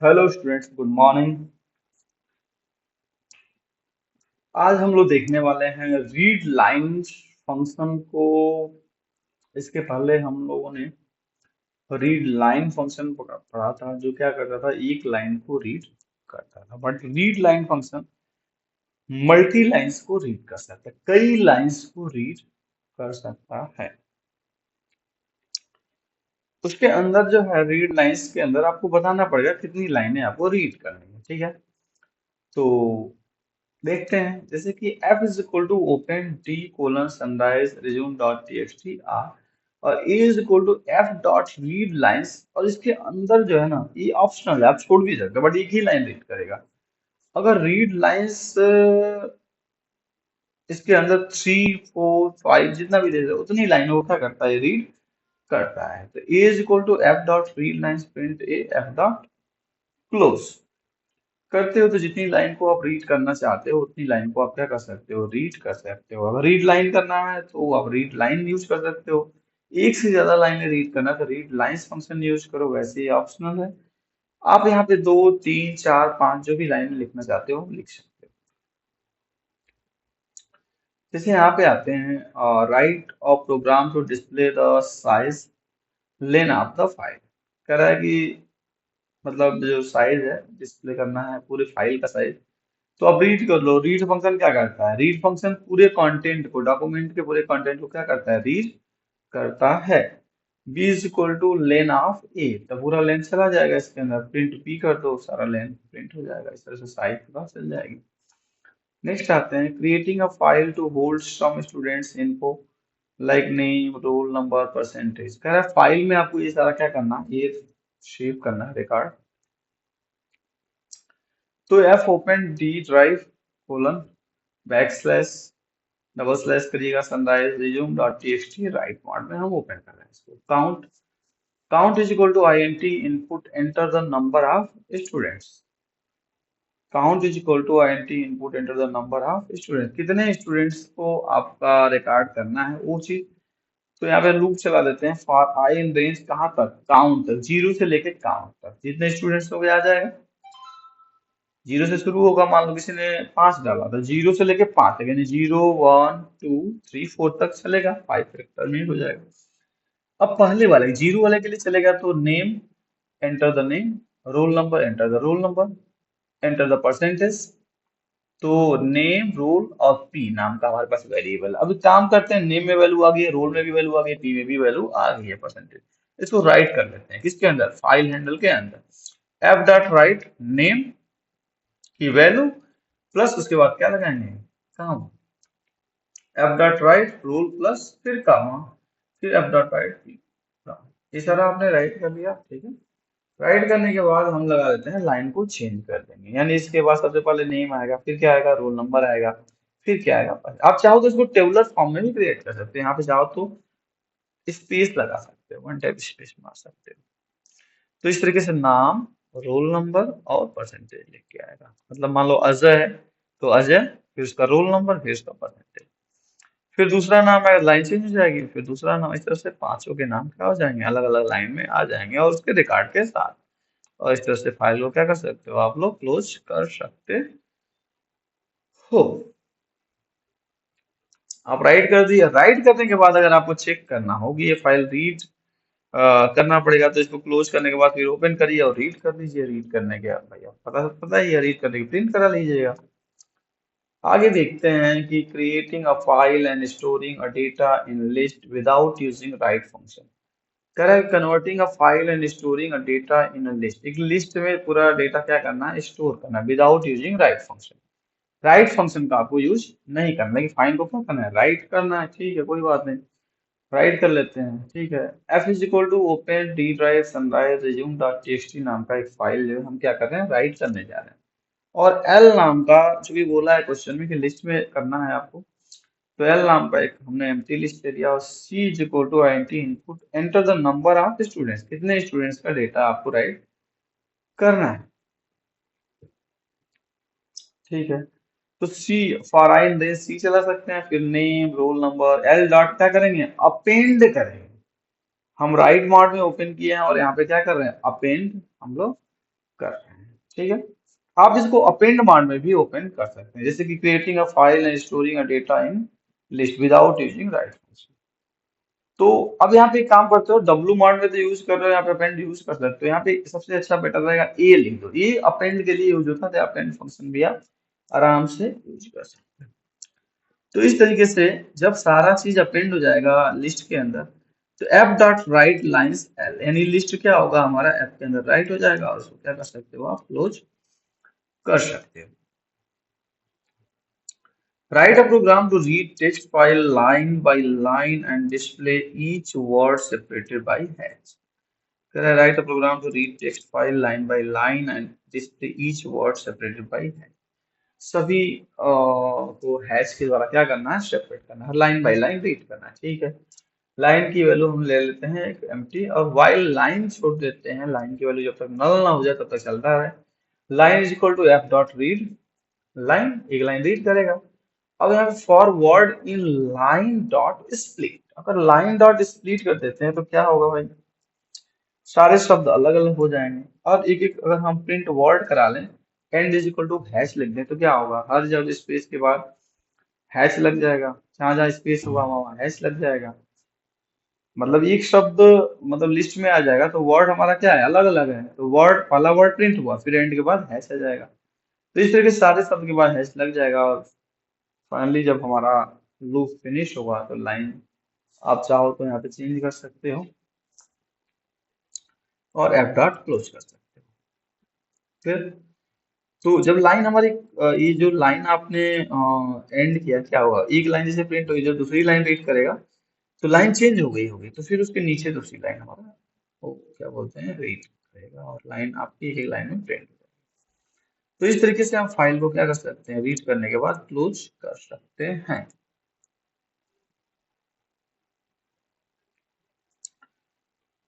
Hello students, good morning. आज हम लोग देखने वाले हैं रीड लाइन फंक्शन को। इसके पहले हम लोगों ने रीड लाइन फंक्शन पढ़ा था, जो क्या करता था, एक लाइन को रीड करता था। But read line function multi lines को रीड कर सकता है, कई लाइंस को रीड कर सकता है। उसके अंदर जो है, रीड लाइंस के अंदर आपको बताना पड़ेगा कितनी लाइनें आपको रीड करनी है। ठीक है, तो देखते हैं। जैसे कि f is equal to open D colon sunrise resume dot T X T R, और a is equal to f dot read lines. और इसके अंदर जो है ना, ये ऑप्शनल है, आप छोड़ भी सकते हो, बट एक ही लाइन रीड करेगा। अगर रीड लाइंस इसके अंदर 3 4 5 जितना भी दे दे, उतनी लाइनों का करता है, रीड करता है। तो a is equal to f dot read lines print a f dot close करते हो, तो जितनी लाइन को आप रीड करना चाहते हो उतनी लाइन को आप क्या कर सकते हो, रीड कर सकते हो। अगर रीड लाइन करना है तो आप रीड लाइन यूज कर सकते हो। एक से ज्यादा लाइनें रीड करना तो रीड लाइंस फंक्शन यूज करो, वैसे ही ऑप्शनल है। आप यहाँ पे 2 3 4 5 जो भी लाइन लिखना चाहते हो लिख सकते हो। जैसे यहाँ पे आते हैं, राइट और program to display the size len of the file. कह रहा है कि मतलब जो साइज है डिस्प्ले करना है, पूरे फाइल का साइज। तो अब रीड कर लो। रीड फंक्शन क्या करता है, रीड फंक्शन पूरे कंटेंट को, डॉक्यूमेंट के पूरे कंटेंट को क्या करता है, रीड करता है। B is equal to len of A, तो पूरा लेंथ चला जाएगा इसके अंदर। प्रिंट बी कर दो, सारा लेंथ प्रिंट हो जाएगा। इस तरह से साइज पता चल जाएगी। नेक्स्ट आते हैं, creating a file to hold some students info like name roll number percentage. कह रहा है फाइल में आपको ये सारा क्या करना है, ये सेव करना है, रिकॉर्ड। तो F open D drive colon back slash double slash करिएगा, sunrise resume dot TXT write mode में हम ओपन कर रहे हैं इसको। Count count is equal to INT input enter the number of students. Count is equal to INT input enter the number of students, कितने students को आपका record करना है वो चीज। तो यहाँ पे लूप चला देते हैं, फॉर आई इन रेंज कहाँ तक, काउंट तक, 0 से लेके काउंट तक, जितने स्टूडेंट्स हो गए आ जाएगा। 0 से शुरू होगा, मान लो किसी ने 5 डाला तो 0 से लेके 5 तक, यानी 0 1 2 3 4 तक चलेगा, 5 फैक्टर में हो जाएगा। अब पहले वाले 0 वाले के लिए चलेगा, तो name enter the name, roll number enter the roll number, enter the percentage. तो नेम रोल और पी नाम का हमारे पास वेरिएबल। अब काम करते हैं, नेम में वैल्यू आ गई है, रोल में भी वैल्यू आ गई है, पी में भी वैल्यू आ गई है, परसेंटेज। इसको राइट कर लेते हैं किसके अंदर, फाइल हैंडल के अंदर। एफ डॉट राइट नेम की वैल्यू प्लस उसके बाद क्या लगाएंगे, comma. F dot write roll plus फिर कामा, फिर एफ डॉट राइट पी। ये सारा आपने राइट कर लिया, ठीक है। राइट करने के बाद हम लगा देते हैं, लाइन को चेंज कर देंगे। यानी इसके बाद सबसे पहले नेम आएगा, फिर क्या आएगा, रोल नंबर आएगा, फिर क्या आएगा। आप चाहो तो इसको टेबुलर फॉर्म में भी क्रिएट कर सकते हैं। यहाँ पे चाहो तो स्पेस लगा सकते हो, वन टाइप स्पेस मार सकते हो। तो इस तरीके से नाम, रोल नंबर और परसेंटेज लिख के आएगा। मतलब मान लो अजय है, तो अजय, फिर उसका रोल नंबर, फिर उसका परसेंटेज। फिर दूसरा नाम है, लाइन चेंज हो जाएगी, फिर दूसरा नाम। इस तरह से पांचों के नाम क्या हो जाएंगे, अलग अलग लाइन में आ जाएंगे, और उसके रिकॉर्ड के साथ। और इस तरह से फाइल को क्या कर सकते हो, आप लोग क्लोज कर सकते हो। आप राइट कर दिए। राइट करने के बाद अगर आपको चेक करना होगी, ये फाइल रीड करना पड़ेगा, तो इसको क्लोज करने के बाद फिर ओपन करिए और रीड कर लीजिए। रीड करने के बाद भैया पता पता ही है, रीड करने की प्रिंट करा लीजिएगा। आगे देखते हैं कि creating a file and storing a data in list without using right function. कह रहा है converting a file and storing a data in a list, एक लिस्ट में पूरा डेटा क्या करना है, स्टोर करना है, without using right function. Right function का आपको यूज नहीं करना, लेकिन फाइल को क्या करना है, राइट करना है। ठीक है, कोई बात नहीं, राइट कर लेते हैं। ठीक है, F is equal to open D drive sunrise resume dot TXT नाम का एक फाइल जो है, हम क्या कर रहे हैं, राइट करने जा रहे हैं। और एल नाम का, चूंकि बोला है क्वेश्चन में कि लिस्ट में करना है आपको, तो एल नाम का एक हमने एम्प्टी लिस्ट ले लिया। और C is equal to INT input enter the number of students, कितने स्टूडेंट्स का डेटा आपको राइट करना है। ठीक है, तो सी, फॉर आई इन रेंज सी चला सकते हैं, फिर name roll number. L dot क्या करेंगे, अपेंड करेंगे। हम राइट मोड में ओपन किए हैं और यहाँ पे क्या कर रहे हैं, अपेंड हम लोग कर रहे हैं। ठीक है, आप इसको अपेंड मोड में भी ओपन कर सकते हैं, जैसे कि creating a file and storing a data in list without using right function. तो अब यहाँ पे एक काम करते हो, डब्लू मोड में तो यूज कर रहे हो, यहाँ पे अपेंड यूज कर सकते हो। यहाँ पे सबसे अच्छा बेटर रहेगा ए लिख दो, ये अपेंड के लिए यूज होता है, अपेंड फंक्शन भी आप आराम से यूज कर सकते हैं। तो इस तरीके से जब सारा चीज अपेंड हो जाएगा लिस्ट के अंदर, तो F dot right lines L, यानी लिस्ट क्या होगा हमारा एफ के अंदर राइट हो जाएगा, और उसको क्या कर सकते हो आप क्लोज कर सकते हो। Write a program to read text file line by line and display each word separated by hash. Can I write a program to read text file line by line and display each word separated by hash? सभी को hash के द्वारा क्या करना है, separate करना है, line by line read करना है। ठीक है, लाइन की वैल्यू हम ले लेते हैं एक एम्प्टी, और वाइल लाइन छोड़ देते हैं, लाइन की वैल्यू जब तक नल ना हो जाए तब तक चलता है। Line is equal to F dot read line, एक लाइन रीड करेगा। अब यहाँ पे for word in line dot split, अगर लाइन डॉट स्प्लिट कर देते हैं तो क्या होगा भाई, सारे शब्द अलग अलग हो जाएंगे। और एक एक अगर हम प्रिंट वर्ड करा लें, end is equal to hash लिख दें, तो क्या होगा, हर जब स्पेस के बाद हैश लग जाएगा, जहां जहां स्पेस हुआ वहां हैश लग जाएगा। मतलब एक शब्द मतलब लिस्ट में आ जाएगा तो वर्ड हमारा क्या है, अलग अलग है, तो वर्ड पहला वर्ड प्रिंट हुआ, फिर एंड के बाद हैश आ जाएगा। तो इस तरीके से सारे शब्द के बाद हैश लग जाएगा, और फाइनली जब हमारा लूप फिनिश होगा तो लाइन आप चाहो तो यहाँ पे चेंज कर सकते हो और एफ डॉट क्लोज कर सकते हो। फिर तो जब लाइन हमारी ये जो लाइन आपने एंड किया, क्या होगा, एक लाइन जैसे प्रिंट हुई, जब दूसरी लाइन रीड करेगा तो लाइन चेंज हो गई होगी, तो फिर उसके नीचे दूसरी लाइन हमारा वो क्या बोलते हैं रीड करेगा, और लाइन आपकी एक लाइन में प्रिंट हो जाएगी। तो इस तरीके से हम फाइल को क्या कर सकते हैं, रीड करने के बाद क्लोज कर सकते हैं।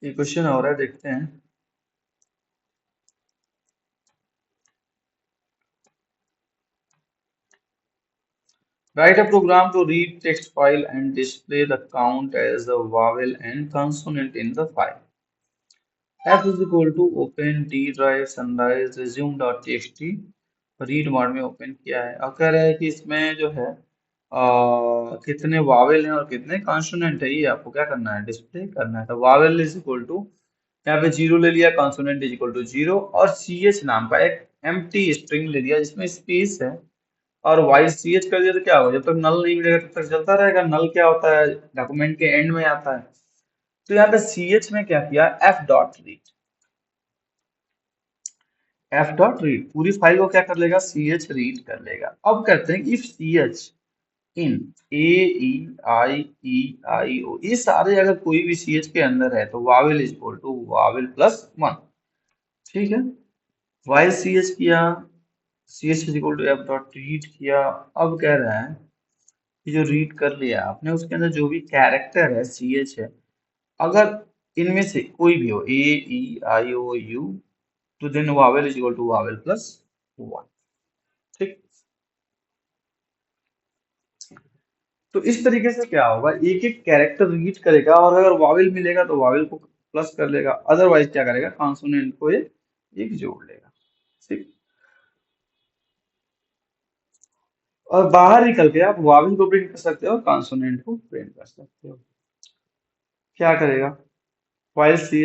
ये क्वेश्चन हो रहा है, देखते हैं। Write a program to read text file and display the count as a vowel and consonant in the file. F is equal to open D drive sunrise resume.txt, read mode में open किया है, और कह रहा है कि इसमें जो है कितने वावेल हैं और कितने कॉन्सोनेंट है, ये आपको क्या करना है, डिस्प्ले करना है। तो वावेल इज इक्वल टू, यहाँ पे जीरो ले लिया, consonant is equal to zero, और सी एच नाम का एक एम्प्टी स्ट्रिंग ले लिया जिसमें स्पेस है, और वाई सी एच कर दिया, तो क्या होगा, जब तक नल नहीं मिलेगा तब तक चलता रहेगा। नल क्या होता है, डॉक्यूमेंट के एंड में आता है। तो यहाँ पे सी एच में क्या किया, F dot read, F dot read पूरी फाइल को क्या कर लेगा, सी एच रीड कर लेगा। अब करते हैं if C H in A E I ओ, ये सारे अगर कोई भी सी एच के अंदर है तो vowel is equal to vowel plus one. ठीक है, वाई सी एच किया, C H is equal to F dot read किया। अब कह रहा है कि जो रीड कर लिया आपने उसके अंदर जो भी कैरेक्टर है सी एच है, अगर इनमें से कोई भी हो, A E I O U, तो then vowel is equal to vowel plus one. ठीक, तो इस तरीके से क्या होगा, एक एक कैरेक्टर रीड करेगा, और अगर वावेल मिलेगा तो वावेल को प्लस कर लेगा, अदरवाइज क्या करेगा, कॉन्सोनेंट को एक जोड़ लेगा। ठीक, और बाहर निकल के आप वावेल को प्रिंट कर सकते हो और कॉन्सोनेंट को प्रिंट कर सकते हो। क्या करेगा, फाइल सी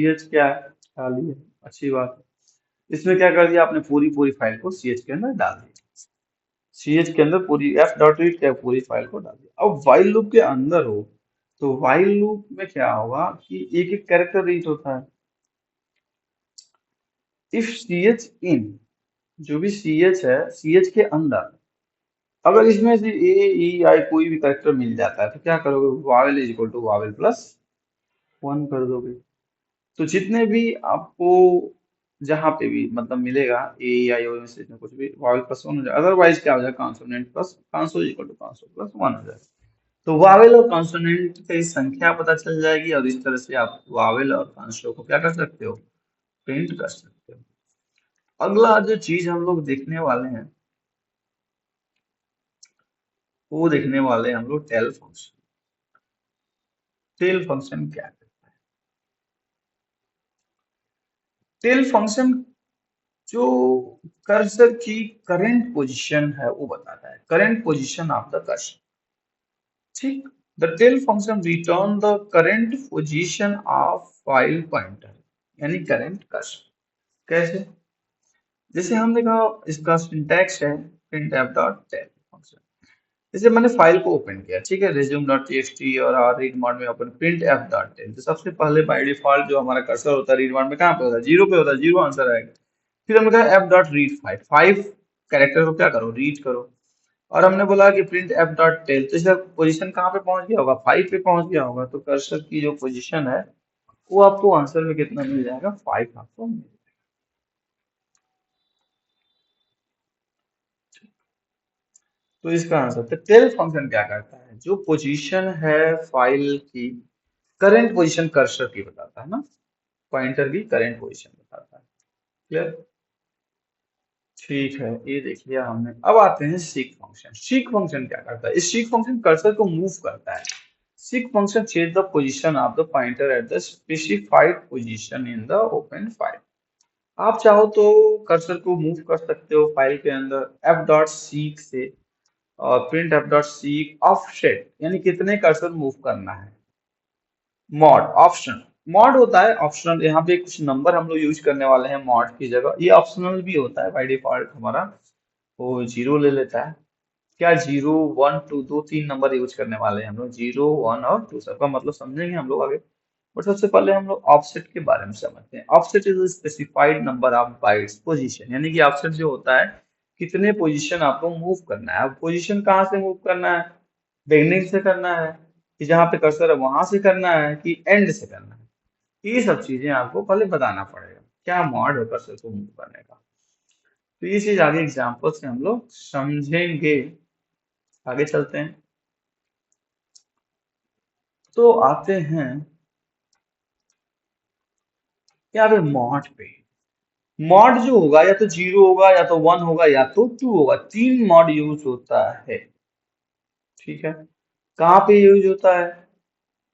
एच क्या है, खाली है, अच्छी बात है। इसमें क्या कर दिया आपने, पूरी पूरी फाइल को सी एच के अंदर डाल दिया, सी एच के अंदर पूरी एफ डॉट रीड क्या पूरी फाइल को डाल दिया। अब वाइल लूप के अंदर हो तो वाइल लूप में क्या होगा कि एक एक कैरेक्टर रीड होता है। इफ सी एच इन, जो भी सी एच है, सी एच के अंदर अगर इसमें से ए ई आई कोई भी कैरेक्टर मिल जाता है तो क्या करोगे, vowel is equal to vowel plus one कर दोगे। तो जितने भी आपको जहां पे भी मतलब मिलेगा ए आई ओ में से इसमें कुछ भी वावेल प्लस वन हो जाए, अदरवाइज क्या हो जाए, consonant plus conso equal to conso plus one हो जाए। तो वावेल और कॉन्सोनेंट की संख्या पता चल जाएगी, और इस तरह से आप वावेल और कॉन्सो को क्या कर सकते हो, प्रिंट कर सकते हो। अगला जो चीज हम लोग देखने वाले हैं, वो देखने वाले हैं हम लोग टेल फंक्शन। टेल फंक्शन क्या है, टेल फंक्शन जो कर्सर की करंट पोजीशन है वो बताता है, current position of the cursor. ठीक, the tell function return the current position of file pointer, यानी करंट कर्सर। कैसे? जैसे हमने कहा इसका सिंटैक्स है print F dot tell function. जैसे मैंने फाइल को ओपन किया, ठीक है, resume डॉट टीएक्सटी और रीड मोड में open print F dot tell, तो सबसे पहले बाय डिफॉल्ट जो हमारा कर्सर होता है रीड मोड में कहाँ पे होता है? जीरो पे होता है, जीरो आंसर आएगा। फिर हमने कहा F dot read five, five character को क्या करो? रीड करो। और हमने बोला कि प्रिंट एफ डॉट टेल, तो इसका पोजीशन कहाँ पे पहुंच गया होगा? फाइव पे पहुंच गया होगा। तो कर्सर की जो पोजीशन है वो आपको आंसर में कितना मिल जाएगा? फाइव आपको मिल जाएगा। तो इसका आंसर तो टेल फंक्शन क्या करता है? जो पोजीशन है फाइल की, करंट पोजीशन कर्सर की बताता है ना, पॉइंटर की करंट पोजीशन बताता है। क्लियर? ठीक है, ये देख लिया हमने। अब आते हैं सीक फंक्शन। सीक फंक्शन क्या करता है? इस सीक फंक्शन कर्सर को मूव करता है। Seek function change the position of the pointer at the specified position in the open file. आप चाहो तो कर्सर को मूव कर सकते हो फाइल के अंदर एफ डॉट सीक से, और print F dot seek offset, यानी कितने कर्सर मूव करना है। मॉड ऑप्शन, मॉड होता है ऑप्शनल, यहाँ पे कुछ नंबर हम लोग यूज करने वाले हैं मॉड की जगह। ये ऑप्शनल भी होता है, बाय डिफॉल्ट हमारा वो जीरो ले लेता है। क्या जीरो वन टू, दो तीन नंबर यूज करने वाले हैं हम लोग, जीरो वन और टू। सबका मतलब समझेंगे हम लोग आगे। बट सबसे पहले हम लोग ऑफसेट के बारे में समझते हैं। Offset is specified number of bytes position, यानी कि ऑफसेट जो होता है कितने पोजीशन आपको मूव करना है। अब पोजीशन कहाँ से मूव करना है? बिगनिंग से करना है, कि जहाँ पे कर्सर है वहां से करना है, कि एंड से करना है? ये सब चीजें आपको पहले बताना पड़ेगा, क्या मॉड है कर्सर को मूव करने का। तो ये चीज आगे एग्जाम्पल से हम लोग समझेंगे। आगे चलते हैं। तो आते हैं यहाँ पे मॉड पे। मॉड जो होगा या तो जीरो होगा, या तो वन होगा, या तो टू होगा। तीन मॉड यूज होता है। ठीक है, कहाँ पे यूज होता है?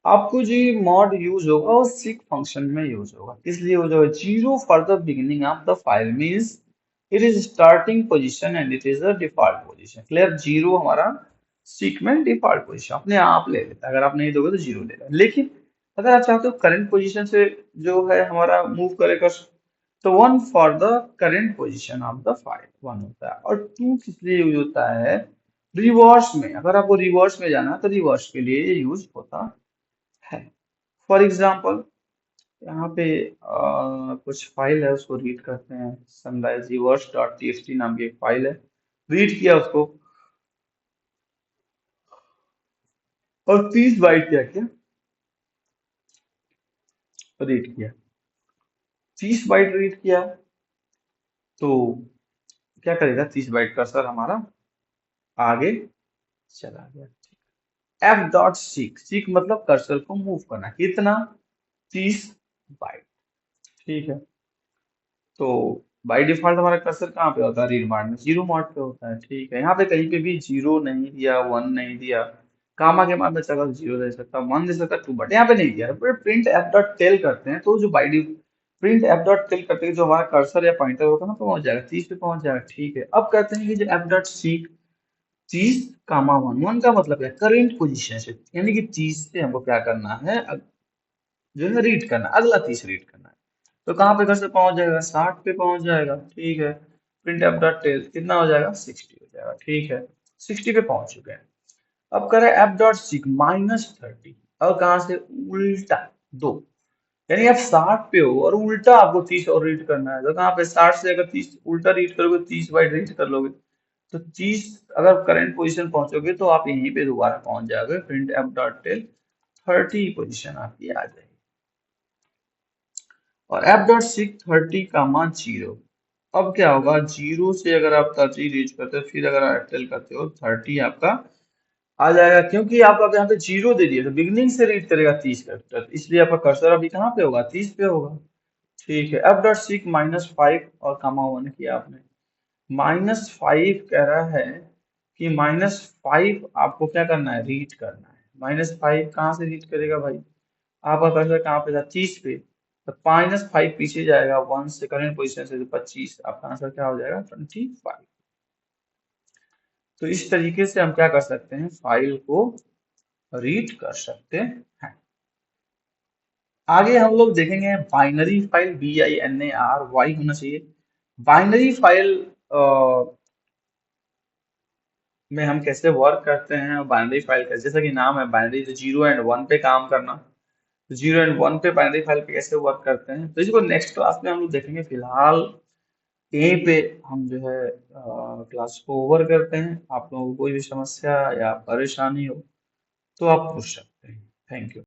आपको जो मॉड यूज होगा वो सीक फंक्शन में यूज होगा। किस लिए यूज होगा? Zero for the beginning of the file means it is starting position and it is the default position. Clear? Zero हमारा सीक में डिफॉल्ट पोजीशन अपने आप ले लेता है, अगर आप नहीं दोगे तो जीरो लेगा। लेकिन अगर आप चाहते हो करंट पोजीशन से जो है हमारा मूव करेगा, तो one for the current position of the file one होता है। और टू किस लिए यूज होता है? रिवर्स में, अगर आपको रिवर्स में जाना है तो रिवर्स के लिए ये यूज होता है। फॉर एग्जाम्पल यहाँ पे कुछ फाइल है, उसको रीड करते हैं। सनराइज रिवर्स डॉट टीएक्सटी नाम की एक फाइल है, रीड किया उसको, और 30 बाइट क्या किया? रीड किया। 30 बाइट रीड किया, तो क्या करेगा? 30 बाइट का सर हमारा आगे चला गया। एफ डॉट सीक, सीक मतलब कर्सर को मूव करना, कितना? 30 बाइट। ठीक है, तो बाय डिफॉल्ट हमारा कर्सर कहाँ पे होता है? रीड मोड में, जीरो मोड पे होता है। ठीक है, यहाँ पे कहीं पे भी जीरो नहीं दिया, वन नहीं दिया। कामा के बाद में चाहे जीरो दे सकता, वन दे सकता, टू, बट यहाँ पे नहीं दिया। फिर प्रिंट एफ डॉट टेल करते हैं, तो जो by D print F dot tell करते हैं, जो हमारा कर्सर या पॉइंटर होगा ना, पहुंच जाएगा 30 पे पहुंच जाएगा। ठीक है, अब कहते हैं कि जो F dot seek 30 comma one, one का मतलब है करेंट पोजीशन से, यानी कि 30 से हमको क्या करना है? जो है रीड करना, अगला 30 रीड करना है। तो कहाँ पे कर्सर पहुंच जाएगा? 60 पे पहुंच जाएगा। ठीक है, प्रिंट एफ डॉट टेल कितना हो जाएगा? 60 हो जाएगा। ठीक है, 60 पे पहुंच चुके हैं। अब करें एफ डॉट सीक -30, और कहाँ से? उल्टा दो, यानी आप 60 पे हो और उल्टा आपको 30 और रीड करना है। तो कहाँ पे? 60 से अगर 30 उल्टा रीड करोगे, 30 बाइट रीड कर लोगे, तो 30 अगर करंट पोजीशन पहुंचोगे तो आप यहीं पे दोबारा पहुंच जाओगे। Print F dot tell 30 position आपकी आ जाएगी। और F dot seek 30 comma zero. अब क्या होगा? जीरो से अगर आप 30 रीच करते हो, फिर अगर आप टेल करते हो, 30 आपका आ जाएगा। क्योंकि आप अब यहाँ पे जीरो दे दिए तो बिगनिंग से रीड करेगा 30 का, इसलिए आपका कर्सर अभी कहाँ पे होगा? 30 पे होगा। ठीक है, एफ डॉट सीक -5 और कामा वन किया आपने। -5 कह रहा है कि -5 आपको क्या करना है? रीड करना है। -5 कहाँ से रीड करेगा भाई? आपका कर्सर कहाँ पे था? 30 पे। तो -5 पीछे जाएगा 1 से, करंट पोजीशन से, तो 25। आपका आंसर क्या हो जाएगा? 25। तो इस तरीके से हम क्या कर सकते हैं, फाइल को रीड कर सकते हैं। आगे हम लोग देखेंगे बाइनरी फाइल, BINARY होना चाहिए। बाइनरी फाइल में हम कैसे वर्क करते हैं, बाइनरी फाइल का जैसा कि नाम है बाइनरी, तो 0 एंड 1 पे काम करना। तो 0 एंड 1 पे बाइनरी फाइल पे कैसे वर्क करते हैं, तो इसको नेक्स्ट क्लास में हम लोग देखेंगे। फिलहाल यहीं पे हम जो है क्लास को ओवर करते हैं। आप लोगों को कोई भी समस्या या परेशानी हो तो आप पूछ सकते हैं। Thank you.